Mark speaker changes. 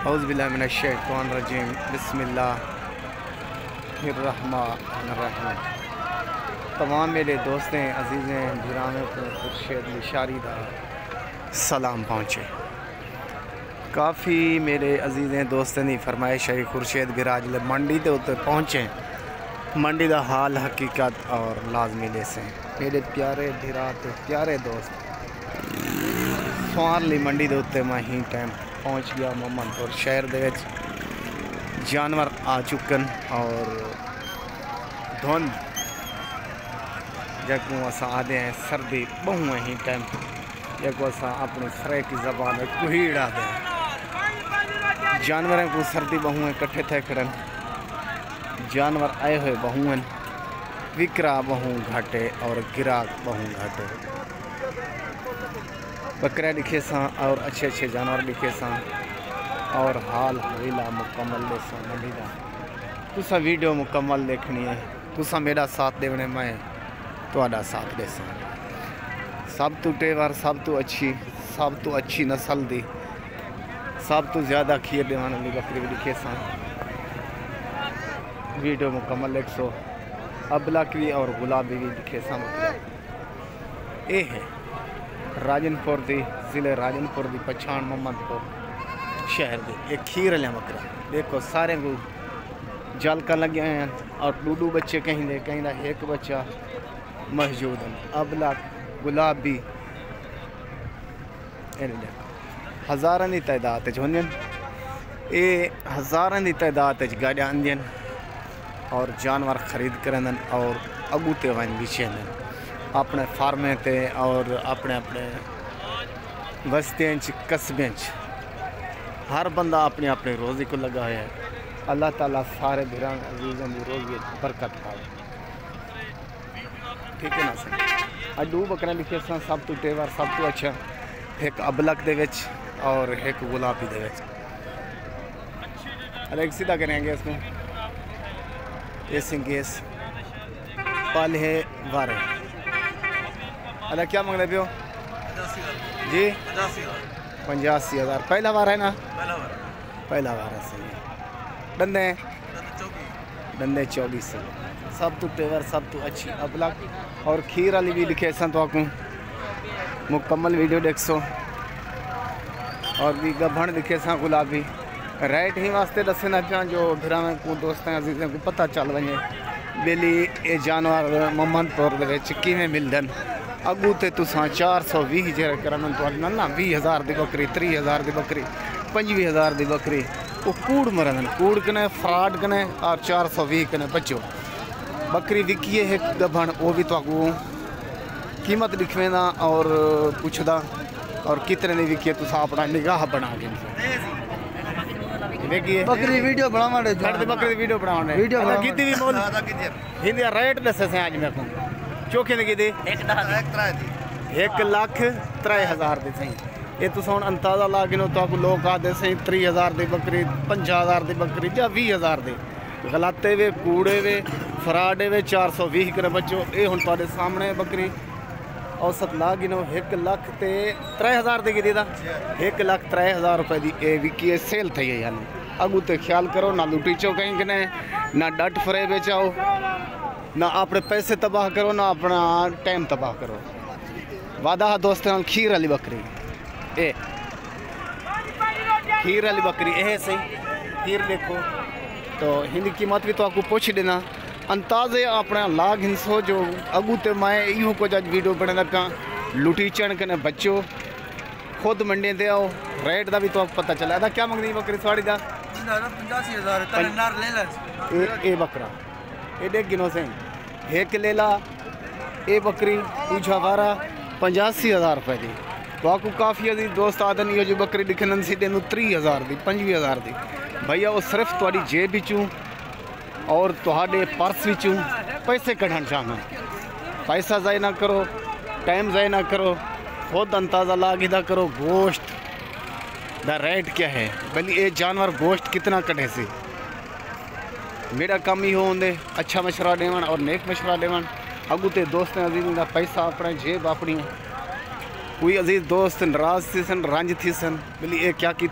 Speaker 1: औज़ुबिल्लाहिमिनश्शैतानिर्रजीम बिस्मिल्लाहिर्रहमानिर्रहीम। तमाम मेरे दोस्तें अजीज़ें भिरावें को खुर्शीद निशारी दा सलाम पहुँचे। काफ़ी मेरे अजीज़ें दोस्तें की फरमाइश है खुर्शीद भिरा जिले मंडी के उत्ते पहुँचे, मंडी का हाल हकीकत और लाजमी लेसे मेरे प्यारे भिरा ते प्यारे दोस्त सुआरली मंडी के उत्ते मैं ही टाइम पहुँच गया। मोहम्मदपुर शहर दे विच जानवर आ चुकन और धुंध जको अस आदे हैं सर्दी बहु ही टाइम जको अस अपनी सरे की जबान कुहीड़ा दें जानवरों को सर्दी बहु इकट्ठे थे खड़न। जानवर आए हुए बहु विकरा बहु घाटे और गिराक बहु घाटे। बकरा दिखे सा और अच्छे अच्छे जानवर दिखे सा और हाल हवेला मुकम्मल देसा मंडी का। तुसा वीडियो मुकम्मल देखनी है, तुसा मेरा साथ देने मैं तुहाडा साथ देसा। सब तो टेवर सब तो अच्छी नस्ल दी सब तो ज़्यादा खीर देने वाली बकरी भी दिखे सा। वीडियो मुकम्मल 100 अबलकवी और गुलाबी भी दिखे सा। ये है राजनपुर दी ज़िले राजनपुर दी पछाण मोहम्मदपुर शहर दे एक खीर लिया बकरा। देखो सारे को जल का लगे हैं और डूडू बच्चे कहीं दे कहीं दा एक बच्चा मौजूद है। अबलक गुलाबी हज़ारों की तादाद होंगे, ये हज़ारों की तादाद गाड़ियाँ आंदियन और जानवर खरीद करन और अगू ते वन बिछेन अपने फार्मे ते और अपने अपने बस्तियों कस्बे हर बंदा अपनी अपनी रोज़ी को लगा है। अल्लाह ताला सारे भिरा अजीज़ों की रोज़ी बरकत पाए। ठीक है ना सर। अड्डू बकरा लिखे सब तो टेवर सब तो अच्छा एक अबलक दे विच और एक गुलाबी दे विच। अरे एक सीधा करेंगे इसमें ये सिंगेस पाले वारे। अरे क्या मांग रहे हो जी? 85,000 पहला वार है ना? पहला वार है सही। डंडे 24 सब तो टेवर सब तो अच्छी अबलक और खीर वाली भी लिखे सन तो आपको मुकम्मल वीडियो देख सो और भी गभण दिखे सा गुलाबी राइट ही वास्ते दसना पिया जो भिरा को दोस्तों अजीज़ों को पता चल वजे बेली ये जानवर मोहम्मदपुर किमें मिलदन। अगू तो तुसा 420 जे करन ना 20,000 की बकरी 30,000 की बकरी 25,000 की बकरी वो कूड़ मरन कूड़ कने फ्रॉड कने और 420 कने बचो बकरी विकिए है गभण वो भी तो कीमत लिखवेंदा और पुछदा और कितने ने विकिए तुसा अपना निगाह बना के देखिए बकरी वीडियो बनावांडे बकरी वीडियो बनावांडे वीडियो कितनी भी मोल हिंदी रेट दसे से आज मैं को चोखे ने किदी 1,03,000 दी सही। ये तुसा हुण अंदाजा ला गिनो तो लोग आदे सही 30,000 दी बकरी 50,000 दी बकरी या 20,000 दी गलाते वे कूड़े वे फराडे वे 420 करे बच्चो। ये हुण तुहाडे सामने बकरी औसत ला गिनो 1,03,000 दी गिदी दा 1,03,000 रुपए दी ए विकी सेल थी है। यानी अगू तो ख्याल करो ना लुटीचो कहीं कने ना डट फरे बेचाओ ना अपने पैसे तबाह करो ना अपना टाइम तबाह करो। वादा दोस्तों खीर वाली बकरी ए खीर वाली बकरी ए सही खीर देखो तो हिंदी कीमत भी तो आपको पूछ देना अंदाजे अपना लाग हिंसो जो अगू तो मैं यूँ को जब वीडियो बना रखा लुटीचण कने बच्चो खुद मंडी दे आओ रेट का भी तो आपको पता चला था। क्या मंगनी बकरी सवारी का 85,000 ए बकरा ये देख गिनो से एक लेला ए बकरी पूछा वारा 85,000 रुपए की तो आपको काफ़ी अजीज दोस्त आदन ये जो बकरी दिखन सी देनू 30,000 दी 25,000 दी भैया वो सिर्फ थोड़ी जेब बिचूँ और तुहाडे पर्स विचों पैसे कढ़न चाहना। पैसा ज़ाय ना करो टाइम ज़ाय ना करो खुद अंदाज़ा लागिदा करो गोश्त दा रेट क्या है भली ये जानवर गोश्त कितना कटे से। मेरा काम ही होंदे अच्छा मशवरा देवन और नेक मशवरा देवन अगू तो दोस्त अजीज़ का पैसा अपने जेब अपनी कोई अजीज़ दोस्त नाराज़ थी सन रंज थी सन भली ये क्या की